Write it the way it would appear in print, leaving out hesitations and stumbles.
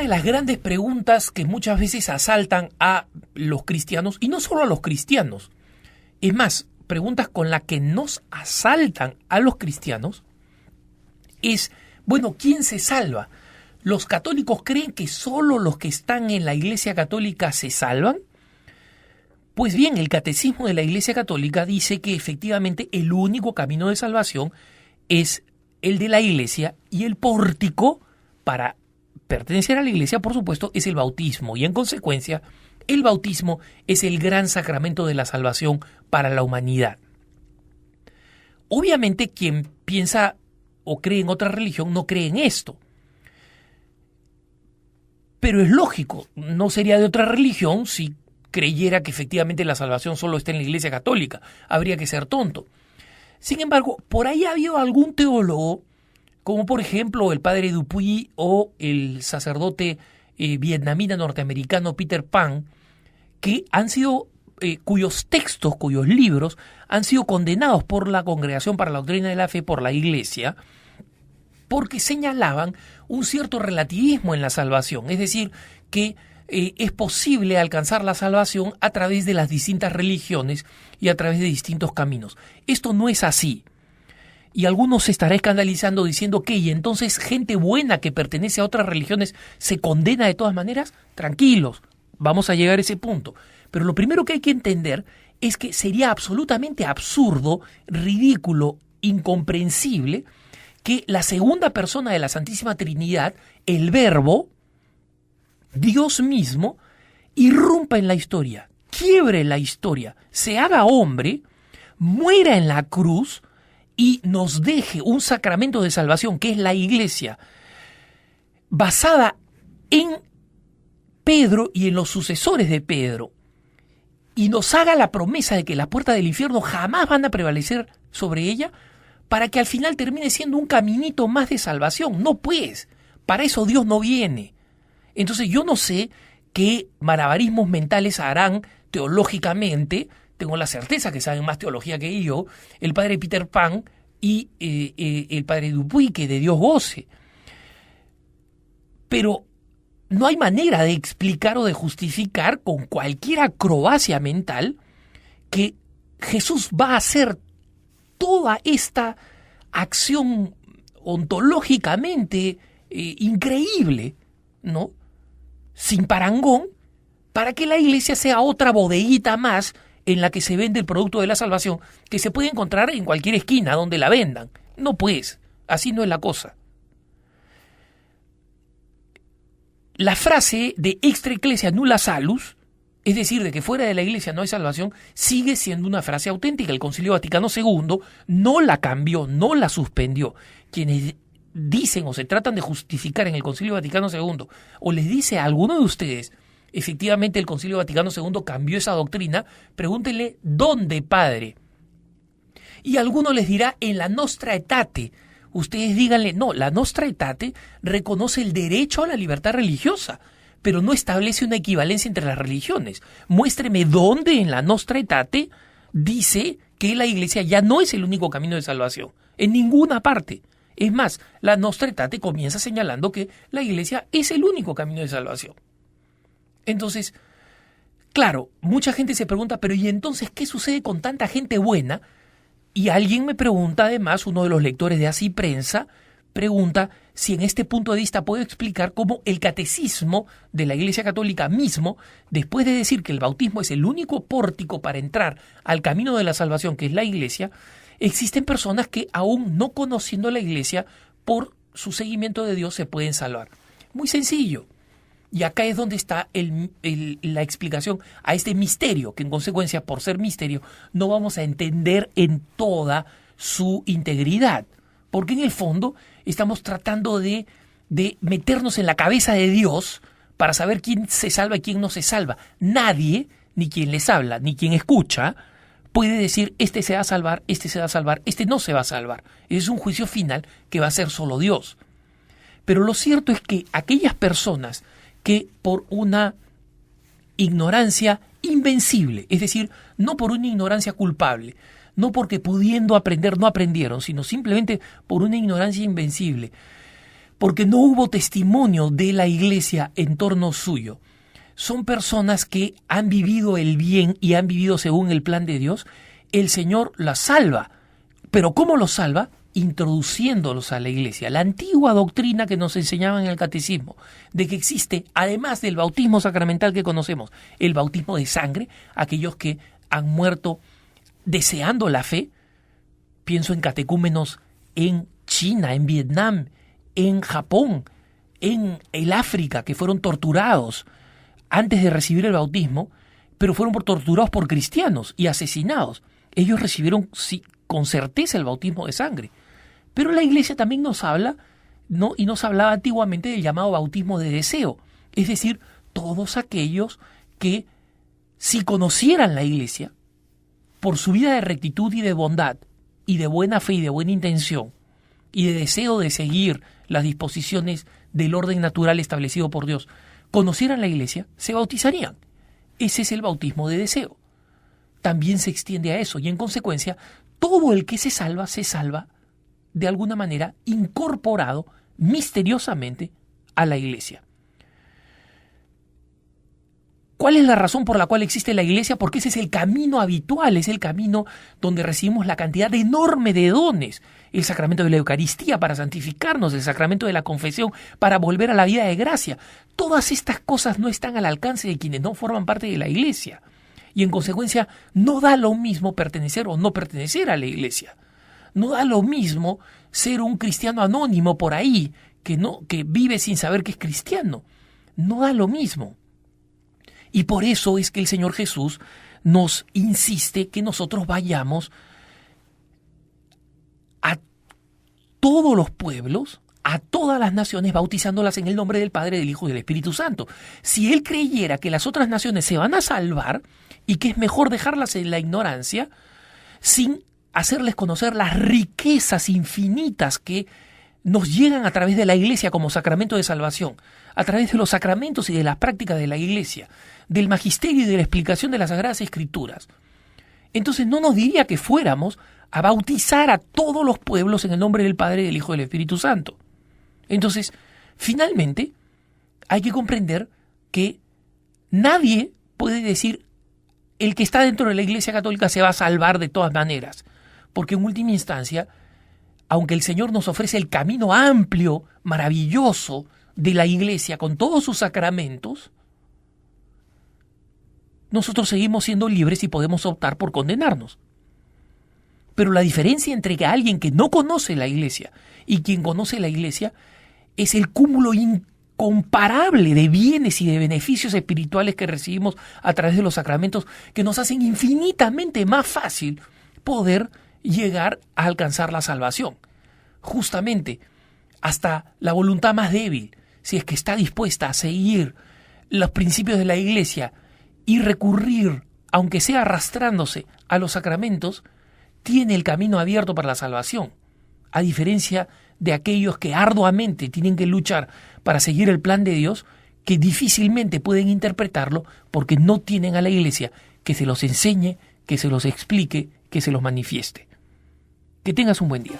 de las grandes preguntas que muchas veces asaltan a los cristianos, y no solo a los cristianos, es más, preguntas con las que nos asaltan a los cristianos, es, bueno, ¿quién se salva? ¿Los católicos creen que solo los que están en la Iglesia Católica se salvan? Pues bien, el Catecismo de la Iglesia Católica dice que efectivamente el único camino de salvación es el de la Iglesia, y el pórtico para pertenecer a la Iglesia, por supuesto, es el bautismo, y en consecuencia el bautismo es el gran sacramento de la salvación para la humanidad. Obviamente quien piensa o cree en otra religión no cree en esto. Pero es lógico, no sería de otra religión si creyera que efectivamente la salvación solo está en la Iglesia Católica. Habría que ser tonto. Sin embargo, por ahí ha habido algún teólogo, como por ejemplo el padre Dupuy o el sacerdote vietnamita norteamericano Peter Pan, que han sido, cuyos textos, cuyos libros han sido condenados por la Congregación para la Doctrina de la Fe, por la Iglesia, porque señalaban un cierto relativismo en la salvación, es decir, que es posible alcanzar la salvación a través de las distintas religiones y a través de distintos caminos. Esto no es así. Y algunos se estarán escandalizando diciendo que, ¿y entonces gente buena que pertenece a otras religiones se condena de todas maneras? Tranquilos, vamos a llegar a ese punto. Pero lo primero que hay que entender es que sería absolutamente absurdo, ridículo, incomprensible que la segunda persona de la Santísima Trinidad, el Verbo, Dios mismo, irrumpa en la historia, quiebre la historia, se haga hombre, muera en la cruz y nos deje un sacramento de salvación que es la Iglesia, basada en Pedro y en los sucesores de Pedro, y nos haga la promesa de que las puertas del infierno jamás van a prevalecer sobre ella, para que al final termine siendo un caminito más de salvación. No, pues, para eso Dios no viene. Entonces yo no sé qué malabarismos mentales harán teológicamente, tengo la certeza que saben más teología que yo, el padre Peter Pan y el padre Dupuy, que de Dios goce. Pero no hay manera de explicar o de justificar con cualquier acrobacia mental que Jesús va a hacer toda esta acción ontológicamente increíble, ¿no?, sin parangón, para que la Iglesia sea otra bodeguita más en la que se vende el producto de la salvación, que se puede encontrar en cualquier esquina donde la vendan. No, pues, así no es la cosa. La frase de extra ecclesia nulla salus, es decir, de que fuera de la Iglesia no hay salvación, sigue siendo una frase auténtica. El Concilio Vaticano II no la cambió, no la suspendió. Quienes dicen o se tratan de justificar en el Concilio Vaticano II, o les dice a alguno de ustedes, efectivamente el Concilio Vaticano II cambió esa doctrina, pregúntenle, ¿dónde, padre? Y alguno les dirá, en la Nostra Aetate. Ustedes díganle, no, la Nostra Aetate reconoce el derecho a la libertad religiosa, pero no establece una equivalencia entre las religiones. Muéstreme dónde en la Nostra Aetate dice que la Iglesia ya no es el único camino de salvación. En ninguna parte. Es más, la Nostra Aetate comienza señalando que la Iglesia es el único camino de salvación. Entonces, claro, mucha gente se pregunta, pero ¿y entonces qué sucede con tanta gente buena? Y alguien me pregunta, además, uno de los lectores de Así Prensa, pregunta si en este punto de vista puedo explicar cómo el catecismo de la Iglesia Católica mismo, después de decir que el bautismo es el único pórtico para entrar al camino de la salvación, que es la Iglesia, existen personas que aún no conociendo la Iglesia, por su seguimiento de Dios se pueden salvar. Muy sencillo. Y acá es donde está la explicación a este misterio, que en consecuencia, por ser misterio, no vamos a entender en toda su integridad. Porque en el fondo estamos tratando de meternos en la cabeza de Dios para saber quién se salva y quién no se salva. Nadie, ni quien les habla, ni quien escucha, puede decir, este se va a salvar, este no se va a salvar. Ese es un juicio final que va a ser solo Dios. Pero lo cierto es que aquellas personas que por una ignorancia invencible, es decir, no por una ignorancia culpable, no porque pudiendo aprender no aprendieron, sino simplemente por una ignorancia invencible, porque no hubo testimonio de la iglesia en torno suyo. Son personas que han vivido el bien y han vivido según el plan de Dios. El Señor las salva. ¿Pero cómo los salva? Introduciéndolos a la iglesia. La antigua doctrina que nos enseñaban en el catecismo, de que existe, además del bautismo sacramental que conocemos, el bautismo de sangre, aquellos que han muerto deseando la fe. Pienso en catecúmenos en China, en Vietnam, en Japón, en el África, que fueron torturados antes de recibir el bautismo, pero fueron torturados por cristianos y asesinados. Ellos recibieron sí, con certeza el bautismo de sangre. Pero la iglesia también nos habla, ¿no? Y nos hablaba antiguamente del llamado bautismo de deseo. Es decir, todos aquellos que, si conocieran la iglesia, por su vida de rectitud y de bondad, y de buena fe y de buena intención, y de deseo de seguir las disposiciones del orden natural establecido por Dios, conocieran la iglesia, se bautizarían. Ese es el bautismo de deseo. También se extiende a eso, y en consecuencia, todo el que se salva de alguna manera incorporado misteriosamente a la iglesia. ¿Cuál es la razón por la cual existe la iglesia? Porque ese es el camino habitual, es el camino donde recibimos la cantidad enorme de dones. El sacramento de la Eucaristía para santificarnos, el sacramento de la confesión para volver a la vida de gracia. Todas estas cosas no están al alcance de quienes no forman parte de la iglesia. Y en consecuencia no da lo mismo pertenecer o no pertenecer a la iglesia. No da lo mismo ser un cristiano anónimo por ahí que vive sin saber que es cristiano. No da lo mismo. Y por eso es que el Señor Jesús nos insiste que nosotros vayamos a todos los pueblos, a todas las naciones, bautizándolas en el nombre del Padre, del Hijo y del Espíritu Santo. Si Él creyera que las otras naciones se van a salvar y que es mejor dejarlas en la ignorancia, sin hacerles conocer las riquezas infinitas que nos llegan a través de la iglesia como sacramento de salvación, a través de los sacramentos y de las prácticas de la iglesia, del magisterio y de la explicación de las Sagradas Escrituras, entonces no nos diría que fuéramos a bautizar a todos los pueblos en el nombre del Padre, del Hijo y del Espíritu Santo. Entonces, finalmente, hay que comprender que nadie puede decir el que está dentro de la Iglesia Católica se va a salvar de todas maneras, porque en última instancia, aunque el Señor nos ofrece el camino amplio, maravilloso de la Iglesia con todos sus sacramentos, nosotros seguimos siendo libres y podemos optar por condenarnos. Pero la diferencia entre alguien que no conoce la Iglesia y quien conoce la Iglesia es el cúmulo incomparable de bienes y de beneficios espirituales que recibimos a través de los sacramentos, que nos hacen infinitamente más fácil poder llegar a alcanzar la salvación. Justamente, hasta la voluntad más débil, si es que está dispuesta a seguir los principios de la Iglesia y recurrir, aunque sea arrastrándose, a los sacramentos, tiene el camino abierto para la salvación, a diferencia de aquellos que arduamente tienen que luchar para seguir el plan de Dios, que difícilmente pueden interpretarlo porque no tienen a la Iglesia que se los enseñe, que se los explique, que se los manifieste. Que tengas un buen día.